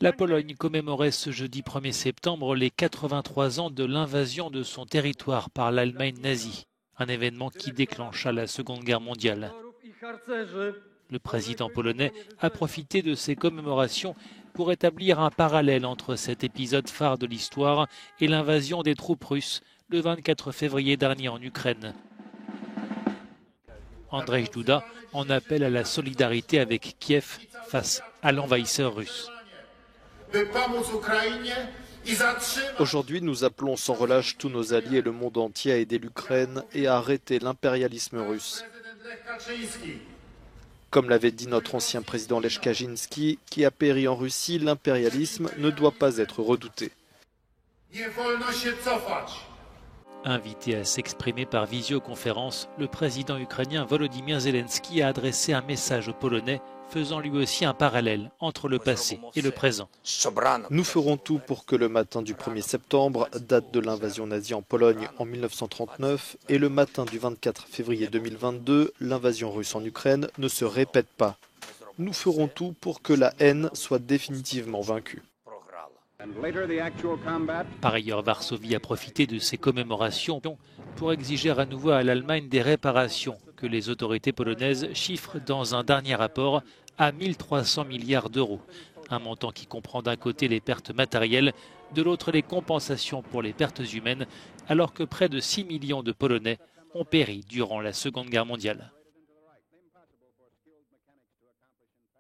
La Pologne commémorait ce jeudi 1er septembre les 83 ans de l'invasion de son territoire par l'Allemagne nazie, un événement qui déclencha la Seconde Guerre mondiale. Le président polonais a profité de ces commémorations pour établir un parallèle entre cet épisode phare de l'histoire et l'invasion des troupes russes le 24 février dernier en Ukraine. Andrzej Duda en appelle à la solidarité avec Kiev face à l'envahisseur russe. Aujourd'hui, nous appelons sans relâche tous nos alliés et le monde entier à aider l'Ukraine et à arrêter l'impérialisme russe. Comme l'avait dit notre ancien président Lech Kaczynski, qui a péri en Russie, l'impérialisme ne doit pas être redouté. Invité à s'exprimer par visioconférence, le président ukrainien Volodymyr Zelensky a adressé un message aux Polonais, faisant lui aussi un parallèle entre le passé et le présent. Nous ferons tout pour que le matin du 1er septembre, date de l'invasion nazie en Pologne en 1939, et le matin du 24 février 2022, l'invasion russe en Ukraine, ne se répète pas. Nous ferons tout pour que la haine soit définitivement vaincue. Par ailleurs, Varsovie a profité de ces commémorations pour exiger à nouveau à l'Allemagne des réparations que les autorités polonaises chiffrent dans un dernier rapport à 1 300 milliards d'euros. Un montant qui comprend d'un côté les pertes matérielles, de l'autre les compensations pour les pertes humaines, alors que près de 6 millions de Polonais ont péri durant la Seconde Guerre mondiale.